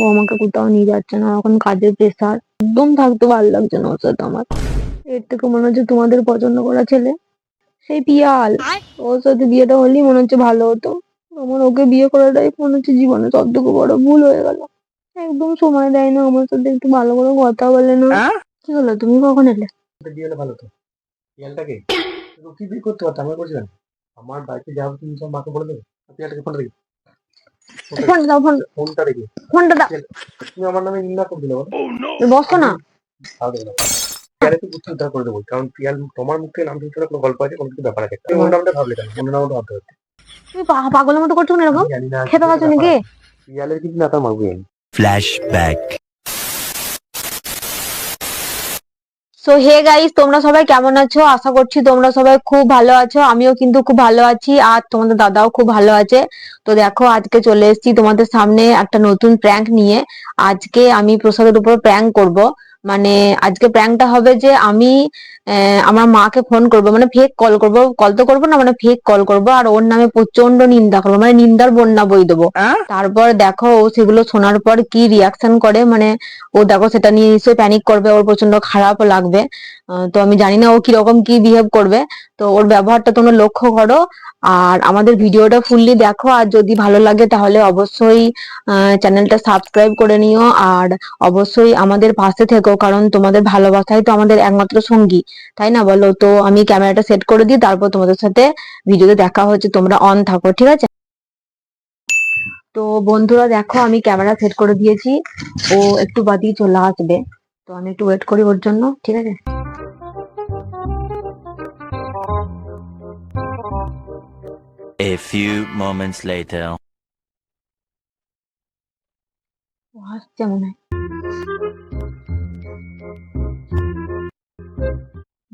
ও আমাকে কোথাও নিয়ে যাচ্ছে না, এখন কাজের প্রেসার, একদম থাকতে ভালো লাগছে না ওর সাথে আমার। এর থেকে মনে হচ্ছে তোমাদের পছন্দ করা ছেলে সেই পিয়াল, ওর সাথে বিয়েটা হলেই মনে হচ্ছে ভালো হতো। আমার ওকে বিয়ে করাটাই মনে হচ্ছে জীবনে সব থেকে বড় ভুল হয়ে গেল। একদম সময় দেয় না আমার সাথে, একটু ভালো করে কথা বলে না। কি হলো, তুমি কখন এলে? বিয়ে হলে ভালো তো। পিয়ালটাকে কি বিয়ে করতে পারতো, আমি বলছিলাম আমার বাড়িতে যাবো, তুমি সব মাকে বলে দেবে। পিয়ালটাকে ফোনটা দেখি, ফোনটা দাও, ফোনটা দেখি। ফোনটা দাও। তুমি আমার নামে নিন্দা করে দিলে বলো। বসো না। তাহলে বলো। পিয়ালে তো বুঝতে উদ্ধার করে দেবো, কারণ পিয়াল তোমার মুখ থেকে নাম শুনতে কোনো গল্প আছে, কোনো কিছু ব্যাপার আছে। তুমি অন্য নামটা ভাবলে কেন? অন্য নামটা ভাবতে হচ্ছে। তুমি পাগলের মতো করছো না এরকম? জানি না খেপে গেছো নাকি? পিয়ালের কিন্তু না তার মারবো আমি। Flashback. সো হে গাইস, তোমরা সবাই কেমন আছো? আশা করছি তোমরা সবাই খুব ভালো আছো। আমিও কিন্তু খুব ভালো আছি, আর তোমাদের দাদাও খুব ভালো আছে। তো দেখো, আজকে চলে এসেছি তোমাদের সামনে একটা নতুন প্র্যাঙ্ক নিয়ে। আজকে আমি প্রসাদের উপর প্র্যাঙ্ক করব। মানে আজকে প্র্যাঙ্কটা হবে যে আমি আমার মাকে ফোন করব, মানে ফেক কল করব। কল তো করবো না, মানে ফেক কল করব, আর ওর নামে প্রচন্ড নিন্দা করবো, মানে নিন্দার বন্যা বই দেবো। তারপর দেখো ও সেগুলো শোনার পর কি রিয়াকশন করে। মানে ও দেখো সেটা নিয়ে নিশ্চয়ই প্যানিক করবে, ওর প্রচন্ড খারাপ লাগবে। তো আমি জানি না ও কিরকম কি বিহেভ করবে। তো ওর ব্যবহারটা তোমরা লক্ষ্য করো, আর আমাদের ভিডিওটা ফুললি দেখো। আর যদি ভালো লাগে তাহলে অবশ্যই চ্যানেলটা সাবস্ক্রাইব করে নিও, আর অবশ্যই আমাদের পাশে থেকো, কারণ তোমাদের ভালোবাসাই তো আমাদের একমাত্র সঙ্গী, তাই না বলো? তো আমি ক্যামেরাটা সেট করে দিই, তারপর তোমাদের সাথে ভিডিওতে দেখা হচ্ছে, তোমরা অন থাকো, ঠিক আছে? তো বন্ধুরা দেখো, আমি ক্যামেরা সেট করে দিয়েছি, ও একটু বাদেই চলে আসবে। তো আমি একটু ওয়েট করি ওর জন্য, ঠিক আছে? A few moments later. ও আসছে মনে হয়।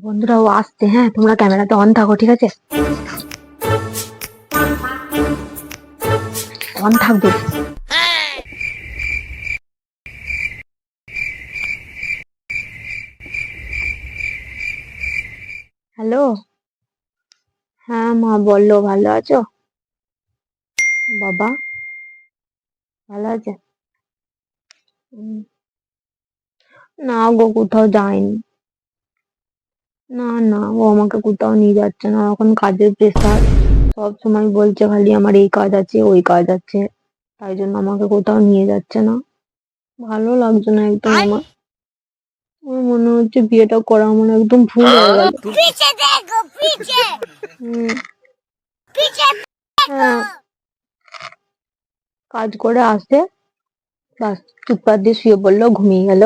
বন্ধুরা ও আসছে, হ্যাঁ তোমরা ক্যামেরাতে অন থাকো, ঠিক আছে? অন থাকবে। হ্যালো, হ্যাঁ মা বললো, ভালো আছো? বাবা ভালো আছে? উম, না গো, কোথাও যায়নি। না না, ও আমাকে কোথাও নিয়ে যাচ্ছে না, এখন কাজের প্রেসার। সব সময় বলছে খালি আমার এই কাজ আছে, ওই কাজ আছে, তাই জন্য আমাকে কোথাও নিয়ে যাচ্ছে না। ভালো লাগছে না একদম আমার। আমার মনে হচ্ছে বিয়েটা করা আমার একদম ভুল হয়ে গেল। হুম, হ্যাঁ, কাজ করে আসে, ব্যাস চুপচাপ দিয়ে শুয়ে পড়লো, ঘুমিয়ে গেল।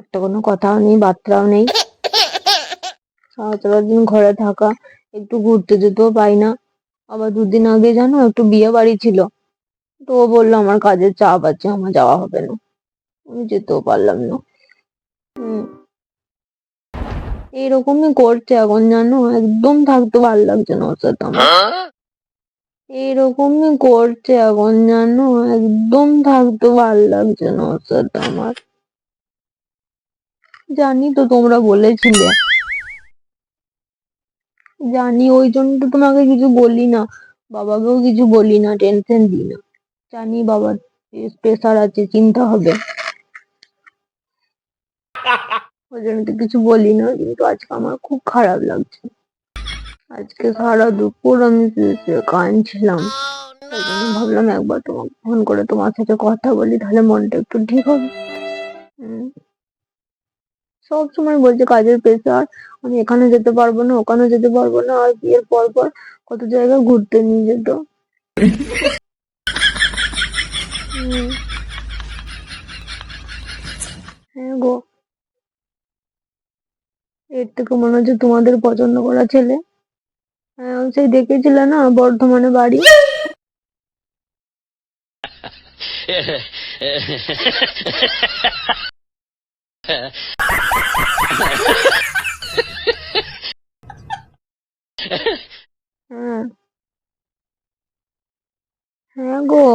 একটা কোনো কথাও নেই, বার্তাও নেই। সারা সারা দিন ঘরে থাকা, একটু ঘুরতে যেতেও পাই না। আবার দুদিন আগে জানো একটু বিয়ে বাড়ি ছিল, তো ও বললো আমার কাজের চাপ আছে, আমার যাওয়া হবে না। আমি যেতেও পারলাম না। হুম, এইরকমই করছে এখন, জানো একদম থাকতে ভালো লাগছে না ওর সাথে আমার। এইরকমই করছে এখন, জানো একদম থাকতে ভালো লাগছে না ওর সাথে আমার। জানি তো তোমরা বলেছিলে, জানি, ওই জন্য তো তোমাকে কিছু বলি না, বাবাকেও কিছু বলি না, টেনশন দিই না। জানি বাবার প্রেসার আছে, চিন্তা হবে, ওই জন্য তো কিছু বলি না। কিন্তু আজকে আমার খুব খারাপ লাগছে। আজকে সারা দুপুর আমি শুয়ে শুয়ে কাঁদছিলাম, তাই জন্য ভাবলাম একবার তোমাকে ফোন করে তোমার সাথে কথা বলি, তাহলে মনটা একটু ঠিক হবে। হুম, সব সময় বলছে কাজের প্রেসার, আমি এখানে যেতে পারবো না, ওখানে যেতে পারবো না, আর বিয়ের পর পর কত জায়গায় ঘুরতে নিয়ে যেত। হুম, হ্যাঁ গো, এর থেকে মনে হচ্ছে তোমাদের পছন্দ করা ছেলে। হ্যাঁ, সেই দেখেছিলে না বর্ধমানে বাড়ি? হ্যাঁ, হ্যাঁ গো,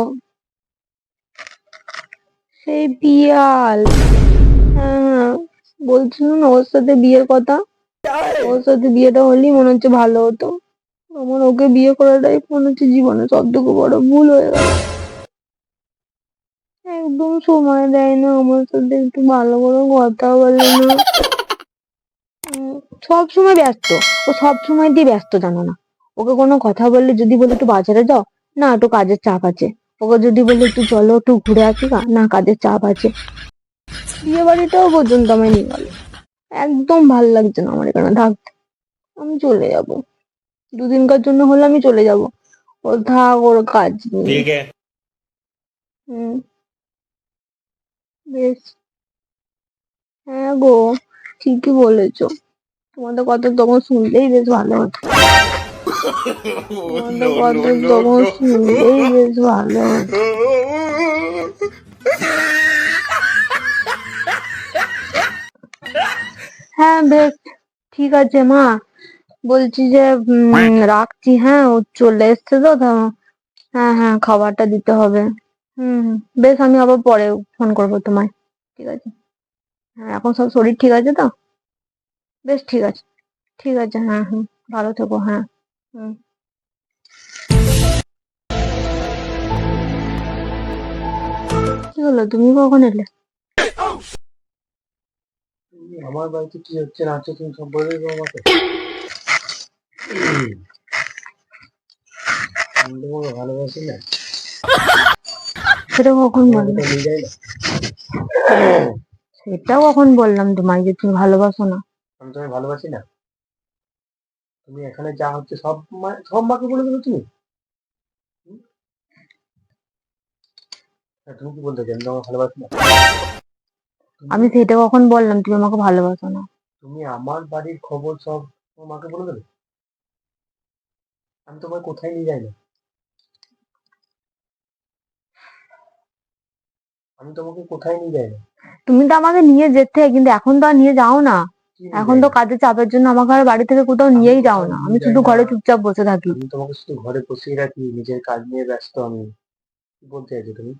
সেই পিয়াল। হ্যাঁ, বলছিল না ওর সাথে বিয়ের কথা, ওর সাথে বিয়েটা হলেই মনে হচ্ছে ভালো হতো। আমার ওকে বিয়ে করাটাই মনে হচ্ছে জীবনে সব থেকে বড় ভুল হয়ে গেল। একদম সময় দেয় না আমার সাথে, একটু ভালো করে কথা বলে না। সব সময় ব্যস্ত, ও সব সময় দিয়ে ব্যস্ত, জানো না? ওকে কোনো কথা বললে, যদি বলি একটু বাজারে যাও, না একটু কাজের চাপ আছে। ওকে যদি বলি একটু চলো একটু ঘুরে আসি গা, না কাজের চাপ আছে। বিয়ে বাড়িটাও পর্যন্ত আমায় নিয়ে গেল। একদম ভাল লাগছে না আমার এখানে থাকতে, আমি চলে যাব। দুদিনকার জন্য হলে আমি চলে যাব। ও থাক, ওর কাজ নেই। হুম, বেশ। হ্যাঁ গো, ঠিকই বলেছো। তোমাদের কথা তখন শুনলেই বেশ ভালো হতো। তোমাদের কথা তখন শুনলেই বেশ ভালো হতো। হ্যাঁ বেশ, ঠিক আছে মা। বলছি যে রাখছি, হ্যাঁ ও চলে এসছে তো হ্যাঁ হ্যাঁ, খাবারটা দিতে হবে। হুম, বেশ, আমি আবার পরে ফোন করবো তোমায়। ঠিক আছে। হ্যাঁ, এখন সব শরীর ঠিক আছে তো? বেশ, ঠিক আছে। ঠিক আছে, হ্যাঁ হুম, ভালো থেকো, হ্যাঁ। হুম। কি হলো, তুমি কখন এলে? আমার বাড়িতে কি হচ্ছে না হচ্ছে তুমি সব বলে দেবো আমাকে। আমি তোমাকে ভালোবাসি না, সেটা কখন তোমার বললাম? কোথাও নিয়ে যাই না। সেটা কখন বললাম তোমায় যে তুমি ভালোবাসো না? আমি তোমায় ভালোবাসি না। তুমি এখানে যা হচ্ছে সব সব মাকে বলে দেবে তুমি। হুম? তুমি কি বলতে চাই আমি তোমাকে ভালোবাসি না? তুমি আমি সেটা কখন বললাম তুমি আমাকে ভালোবাসো না? তুমি আমার বাড়ির খবর সব তোমার মাকে বলে দেবে। আমি তোমায় কোথায় নিয়ে যাই না। আমি তোমাকে কোথায় নিয়ে যাই না। তুমি তো আমাকে নিয়ে যেতে, কিন্তু এখন তো আর নিয়ে যাও না। কি নিয়ে এখন যাই তো না? কাজের চাপের জন্য আমাকে আর বাড়ি থেকে কোথাও আমি নিয়েই যাও কোথাও না, আমি নিয়ে যাই শুধু না। ঘরে চুপচাপ বসে থাকি। আমি তোমাকে শুধু ঘরে বসিয়ে রাখি, নিজের কাজ নিয়ে ব্যস্ত আমি। কি বলতে চাইছো তুমি?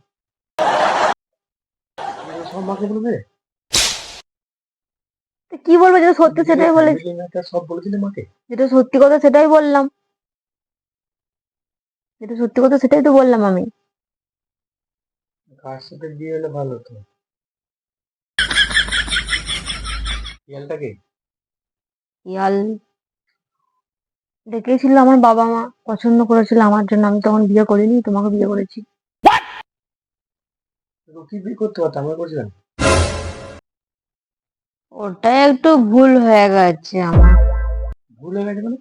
তুমি এগুলো সব মাকে বলবে? তো কি বলবো, যেটা সত্যি নিজেদের সেটাই বলেছি। ফ্যামিলি ম্যাটার সব বলে দিলে মাকে। যেটা সত্যি কথা সেটাই বললাম। যেটা সত্যি কথা সেটাই তো বললাম আমি। কার সাথে বিয়ে হলে ভালো হতো? শিয়ালটাকে? ইয়াল ডেকেছিল আমার বাবা মা, পছন্দ করেছিল আমার জন্য, আমি তখন বিয়ে করিনি, তোমাকে বিয়ে করেছি। কি বিয়ে করতে পারতো, আমরা করছিলাম। ওটাই একটু ভুল হয়ে গেছে আমার। ভুল হয়ে গেছে মানে?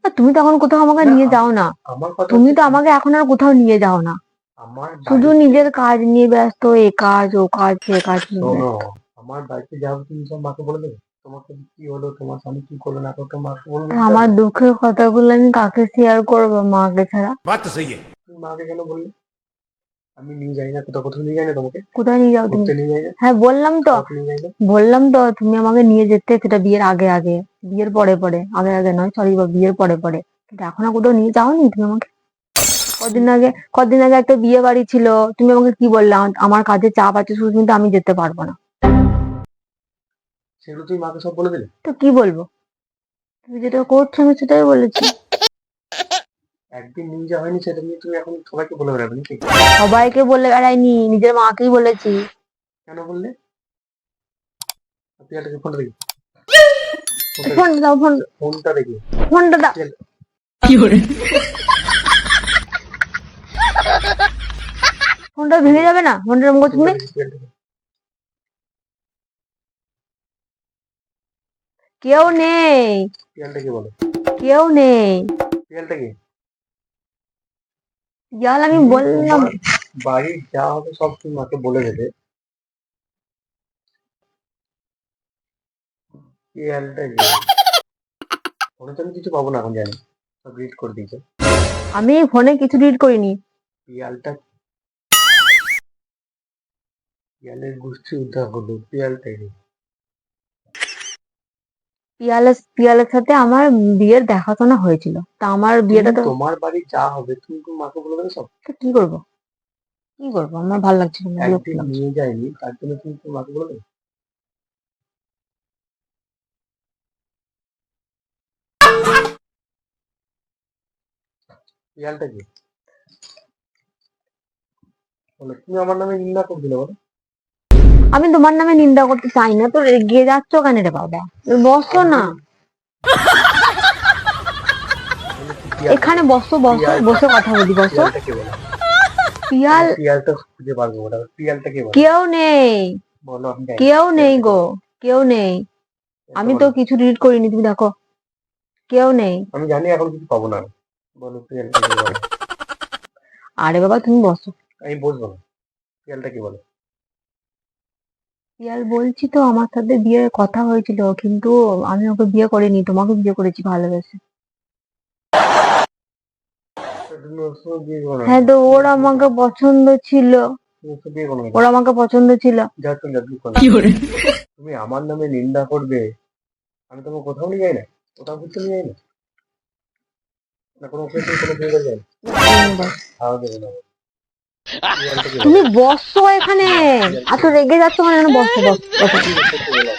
আর তুমি তো এখন কোথাও আমাকে না নিয়ে যাও না। আমার কথা তুমি হচ্ছে তো আমাকে এখন আর কোথাও নিয়ে যাও না। আমার শুধু বাড়িতে। নিজের কাজ নিয়ে ব্যস্ত, এ কাজ ও কাজ সে কাজ নিয়ে শোনো, ব্যস্ত। আমার বাড়িতে যাও তুমি সব মাকে বলে দেবে। তোমাকে কি হলো, তোমার স্বামী কি করলো না করলো, মাকে বলবে দিতে আমার হবে। দুঃখের কথাগুলো আমি কাকে শেয়ার করবো, মাকে ছাড়া? তুমি মাকে কেন বললে? আমি নিয়ে যাই না কোথাও, কোথাও নিয়ে যাই না তোমাকে। কোথায় নিয়ে যাও তুমি? ঘুরতে নিয়ে যাই না, হ্যাঁ বললাম তো। কোথাও নিয়ে যাই না। বললাম তো তুমি আমাকে নিয়ে যেতে, সেটা বিয়ের আগে আগে। বিয়ের পরে পরে, আগে আগে নয়, সরি, বিয়ের পরে পরে। কিন্তু এখন আর কোথাও নিয়ে যাওনি তুমি আমাকে। কদিন আগে একটা বিয়ে বাড়ি ছিল। তুমি আমাকে কি বললে, আমার কাজে চাপ আছে শুধু, কিন্তু আমি যেতে পারবো না। সেগুলো তুমি মাকে সব বলে দিলে। তো কি বলবো? তুমি যেটা করছো আমি সেটাই বলেছি। একদিন নিয়ে যাওয়া হয়নি সেটা নিয়ে তুমি এখন সবাইকে বলে বেড়াবে নাকি? সবাইকে বলে বেড়াইনি, নিজের মাকেই বলেছি। কেন বললে? পিয়ালটাকে ফোনটা দেখি। ফোনটা দাও, ফোনটা দেখি। ফোনটা দাও। পিয়াল- ফোনটা ভেঙে যাবে না, ফোনটা এরকম করছো ফোনটা তুমি? দেখি, পিয়ালটাকে। কেউ নেই। পিয়ালটাকে বলো। কেউ নেই। পিয়ালটাকে। ইয়াল আমি তুমি বললাম। তোমার বাড়ির যা হবে সব তুমি মাকে বলে দেবে। পিয়ালটাকে। ফোনে তো আমি কিছু পাবো না এখন জানি, সব রিড করে দিয়েছে। আমি ফোনে কিছু রিড করিনি। পিয়ালটা, পিয়ালের গোষ্ঠী উদ্ধার হলো, পিয়ালটাকে। পিয়ালের সাথে আমার বিয়ের দেখাশোনা হয়েছিল, তা আমার তুমি বিয়েটা তো। তোমার বাড়ি যা হবে তুমি তো মাকে বলে দেবে সব। তো কি করবো? কি করবো, আমার ভালো লাগছে না, আমার বিরক্ত একদিন লাগছে। নিয়ে যায়নি তার জন্য তুমি তো মাকে বলে দেবে। পিয়ালটাকে। বলো, তুমি আমার নামে নিন্দা করছিলে বলো। আমি তোমার নামে নিন্দা করতে চাই না, তো রেগে যাচ্ছ কেন রে বাবা? তুমি বসো না, বলো কি পিয়াল? এখানে বসো, বসো, পিয়াল বসে কথা বলি, বসো। পিয়ালটা কে বলে? পিয়াল পিয়ালটা খুঁজে পারবো ওটা, পিয়ালটা কে বলে? কেউ নেই, বলো, আমি জানি। কেউ নেই গো, কেউ নেই। আমি তো কিছু ডিলিট করিনি, তুমি দেখো, কেউ নেই। আমি জানি এখন কিছু পাবো না। বলো পিয়ালটা কে বলে? আরে বাবা তুমি বসো। আমি বলবো না, পিয়ালটা কি বলে? পিয়াল বলছি তো, আমার সাথে বিয়ের কথা হয়েছিল, কিন্তু আমি ওকে বিয়ে করিনি, তোমাকে বিয়ে করেছি ভালোবেসে। তুমি ওর সঙ্গে বিয়ে করো না। হ্যাঁ, তো ওর আমাকে পছন্দ ছিল, তুমি ওর সঙ্গে বিয়ে করো না। ওর আমাকে পছন্দ ছিল। যা তুমি যা তুমি করো। তুমি আমার নামে নিন্দা করবে, আমি তোমাকে কোথাও নিয়ে যাই না, কোথাও ঘুরতে নিয়ে যাই না, না কোনো অকেশন কোনো বিয়ে করে যাই খাওয়া দেবে না। পিয়ালটা কি তুমি বলে? বসো এখানে, এত রেগে যাচ্ছ কেন? বসো, বসো, বসো। পিয়ালটা কি বলে?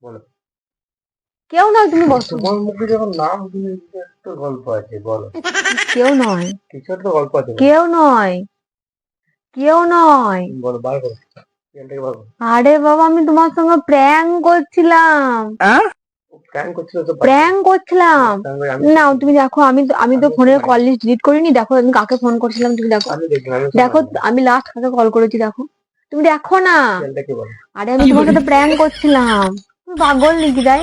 বলো। কেউ নয়, তুমি বসো। তোমার মুখে যখন নাম তুমি একটা গল্প আছে, বলো। কেউ নয়, কিছু একটা গল্প আছে, বলো। কেউ নয়, কেউ নয়। তুমি বলো, বার করো, পিয়ালটাকে বার করো। আরে বাবা, আমি তোমার সঙ্গে প্র্যাঙ্ক করছিলাম, প্র্যাঙ্ক করছিল তো প্র্যাঙ্ক করছিলাম। আমি না তুমি দেখো, আমি তো ফোনের কল লিস্ট ডিলিট করিনি, দেখো আমি কাকে ফোন করছিলাম, তুমি দেখো, আমি দেখলাম, আমি দেখো আমি লাস্ট কাকে কল করেছি, দেখো, তুমি দেখো না। পিয়ালটাকে বলো। আরে আমি তোমার সাথে প্র্যাঙ্ক করছিলাম। তুমি পাগল নাকি তাই?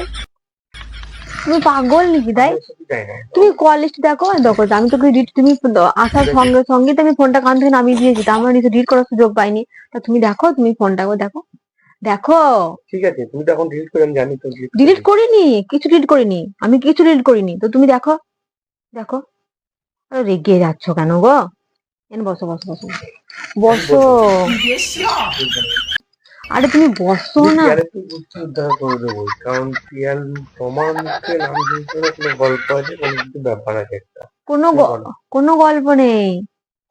তুমি পাগল নাকি তাই? আমি সত্যি জানি না। তুমি কল লিস্ট দেখো, আর দেখো আমি তোকে তুমি আসার সঙ্গে সঙ্গে তো আমি ফোনটা কান থেকে নামিয়ে দিয়েছি, তা আমার নিচে ডিলিট করার সুযোগ পাইনি। তা তুমি দেখো, তুমি ফোনটা দেখো, দেখো। ঠিক আছে, তুমি তো এখন ডিলিট করে, আমি জানি তো ডিলিট করিনি, কিছু ডিলিট করিনি, আমি কিছু ডিলিট করিনি, তো তুমি দেখো, দেখো। আরে রেগে যাচ্ছ কেন গো? এনে বসো, বসো, বসো, বসো। আরে তুমি বসো না। পিয়ালে তুই বুদ্ধি উদ্ধার করে দেবো, কারণ পিয়াল তোমার মুখে নাম শুনতে কোনো গল্প আছে, কোনো কিছু ব্যাপার আছে একটা। কোনো তুমি বলো। কোনো গল্প নেই,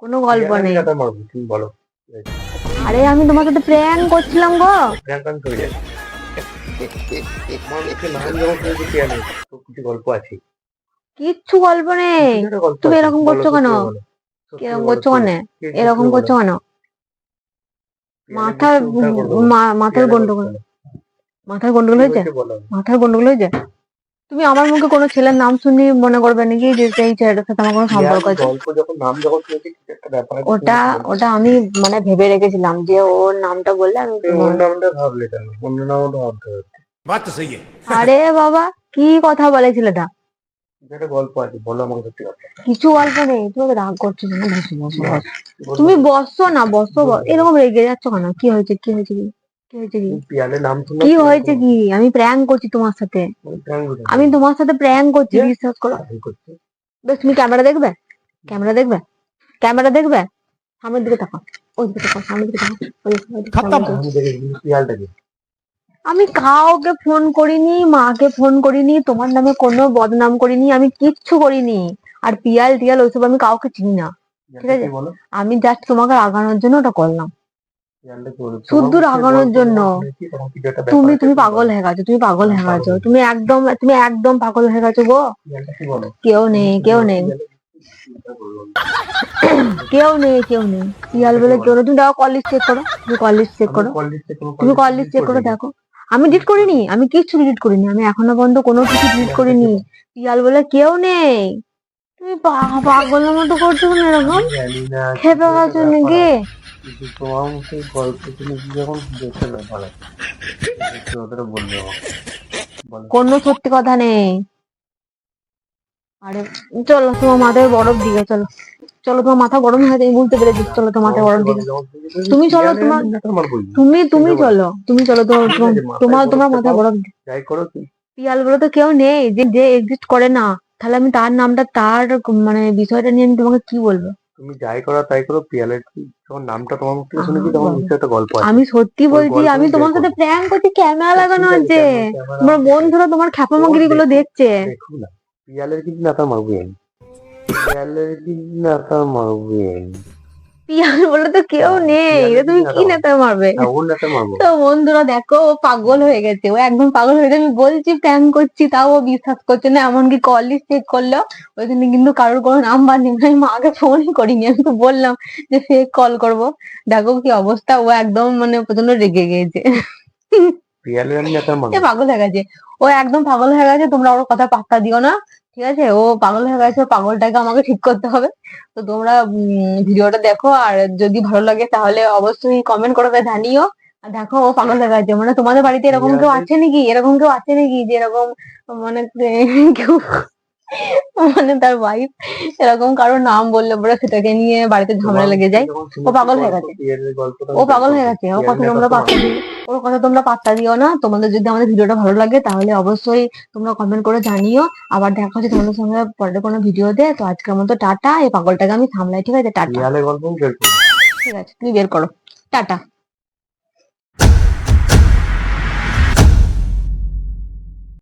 কোনো গল্প পিয়ালে আমি নেই। কথা মারবো, তুমি বলো। আরে আমি তোমার সাথে প্র্যাঙ্ক করছিলাম গো। প্র্যাঙ্ক আমি চলে যাই। তোমার মুখে নাম যখন শুনেছি পিয়ালে, তো কিছু গল্প আছে। কিচ্ছু গল্প নেই। কিছু একটা গল্প তুমি আছে, এরকম বলো, করছো কেন? সত্যি বলো। সত্যি এরকম বলো, করছো কেন? কি এরকম সত্যি করছো বলো। কেন? পিয়ালে মাথার বুদ্ধি উদ্ধার করে দেবো। মাথার পিয়ালে গন্ডগোল, বলো। মাথার গন্ডগোল কি হয়েছে, হয়েছে বলো। মাথার গন্ডগোল হয়েছে। তুমি আমার মুখে কোনো ছেলের নাম শুনি মনে করবে নাকি যে সেই ছেলেটার সাথে আমার কোনো পিয়াল সম্পর্ক আছে? গল্প যখন নাম যখন শুনেছি, কিছু একটা ব্যাপার আছে, তুমি ওটা একটু বলো। ওটা আমি মানে ভেবে রেখেছিলাম যে ওর নামটা বললে আমি তুমি ওর নামটা ভাবলে কেন? অন্য নামও তো ভাবতে হবে। बात तो सही है। আরে বাবা, কি কথা বলে ছেলেটা? কিছু একটা গল্প আছে, বলো আমাকে সত্যি কথা। কিছু গল্প নেই, তুমি রাগ করছো কেন? বসো, বসো, বসো। বলো। তুমি বসো না, বসো, বলো। এরকম রেগে যাচ্ছ কেন? কি হয়েছে, কি হয়েছে, কি হয়েছে, কি তুমি পিয়ালের নাম শুনলে কি পিয়াল হয়েছে, কি? আমি প্র্যাঙ্ক করছি তোমার সাথে, মানে প্র্যাঙ্ক হতে আমি তোমার সাথে প্র্যাঙ্ক করছি, Yeah. বিশ্বাস করো। করছে। বেশ, তুমি ক্যামেরা দেখবে, ক্যামেরা দেখবে, ক্যামেরা দেখবে। সামনের দিকে তাকাও, ওই দিকে তাকাও, সামনের দিকে তাকাও, ওই দিকে, সামনের দিকে। আমি দেখেছি কিন্তু পিয়ালটাকে। আমি কাউকে ফোন করিনি, মাকে ফোন করিনি, তোমার নামে কোনো বদনাম করিনি, আমি কিচ্ছু করিনি। আর পিয়াল টিয়াল ওইসব আমি কাউকে চিনি না, ঠিক আছে? কি বলো? আমি জাস্ট তোমাকে রাগানোর জন্য ওটা করলাম, পিয়ালটাকে বলো। শুদ্ধ তোমার মুখে রাগানোর গল্প জন্য। যখন শুনেছি, তখন কিছু একটা ব্যাপার তুমি আছে, তুমি তুমি পাগল বলো। হয়ে গেছো, তুমি পাগল হয়ে পাগল গেছো, হয়ে তুমি একদম পাগল হয়ে গেছো গো। পিয়ালটা কি বলো? কেউ নেই, কেউ নেই, কেউ নেই, কেউ নেই। পিয়াল বলে কেউ নেই। তুমি দেখো, কল লিস্ট চেক করো, তুমি কল লিস্ট চেক করো, তুমি কল লিস্ট চেক করো, দেখো। আমি ডিলিট করিনি, আমি কিচ্ছু ডিলিট করিনি, আমি এখনো পর্যন্ত কোনো কিছু ডিলিট করিনি। পিয়াল বলে কেউ নেই। তুমি পাগলের মতো করছো কেন এরকম? জানি না খেপে গেছো নাকি? কিন্তু তোমার মুখে গল্প শুনেছি যখন, দেখে ব্যাপার আছে। সত্যি কথাটা বলবে আমাকে। বলো। কোনো সত্যি কথা নেই। আরে চলো, তোমার মাথায় বরফ দিকে চলো, চলো, তোমার মাথা গরম হয়ে যায়, আমি বুঝতে পেরেছি, চলো তোমার মাথায় বরফ দিকে। তুমি চলো, তুমি চলো, তুমি চলো, তোমার মাথায় বরফ দিকে। যাই করো তুমি। পিয়াল বলে তো কেউ নেই, যে যে এক্সিস্ট করে না, তাহলে আমি তার নামটা, তার মানে বিষয়টা নিয়ে আমি তোমাকে কি বলবো? তুমি যাই করো তাই করো, পিয়ালের যখন নামটা তোমার মুখ থেকে শুনেছি, তখন নিশ্চয়ই একটা গল্প আছে। আমি সত্যি ওই বলছি, গল্প আমি বের তোমার সাথে করো। প্র্যাঙ্ক করছি, ক্যামেরা লাগানো ঠিক আছে, আছে, ক্যামেরা তোমার বন্ধুরা তোমার খ্যাপামাগিরি গুলো দেখছে। দেখুন না, পিয়ালের কিন্তু নাতা মারবেন, পিয়ালের কিন্তু নাতা মারবেন। পিয়াল বলে তো কেউ হ্যাঁ, নেই, পিয়ালের তুমি দিকে কি নেতা মারবে? হ্যাঁ, ওর নেতা মারবো। তো বন্ধুরা দেখো, ও পাগল হয়ে গেছে, ও একদম পাগল হয়ে গেছে। আমি বলছি প্র্যাঙ্ক করছি, তাও ও বিশ্বাস করছে না। এমনকি কল লিস্ট চেক করলো, ওইখানে কিন্তু কারোর কোনো নাম্বার নেই। আমি মাকে ফোনই করিনি, আমি তো বললাম যে ফেক কল করবো। দেখো কি অবস্থা, ও একদম মানে প্রচন্ড রেগে গেছে। পিয়ালের আমি নেতা এ মারবো। পাগল হয়ে গেছে, ও একদম পাগল হয়ে গেছে। তোমরা ওর কথা পাত্তা দিও না, ঠিক আছে? ও পাগল হয়ে গেছে, ও পাগলটাকে আমাকে ঠিক করতে হবে। তো তোমরা ভিডিওটা দেখো, আর যদি ভালো লাগে তাহলে অবশ্যই কমেন্ট করে জানিও। আর দেখো, ও পাগল হয়ে গেছে। মানে তোমাদের বাড়িতে এরকম কেউ পিয়ালের আছে নাকি, এরকম কেউ আছে নাকি যে এরকম মানে কেউ মানে তার ওয়াইফ এরকম কারোর নাম বললে পরে সেটাকে নিয়ে বাড়িতে ঝামেলা তোমার লেগে মুখে যায়? যখন ও শুনেছি পাগল হয়ে গল্প, গেছে, পিয়ালের গল্পটা ও আমি বের পাগল হয়ে করবো। গেছে। ওর পিয়ালের কথা নেতা তোমরা তো পাত্তা মারবো। দিও, ওর কথা তোমরা পাত্তা দিও না। তোমাদের যদি আমাদের ভিডিওটা ভালো লাগে তাহলে অবশ্যই তোমরা কমেন্ট করে জানিও। আবার দেখা হচ্ছে তোমাদের সঙ্গে পরের কোনো ভিডিওতে। তো আজকের মতো টাটা, এই পাগলটাকে আমি সামলাই, ঠিক আছে? টাটা। পিয়ালের গল্প আমি বের করবো। ঠিক আছে, তুমি বের করো। টাটা।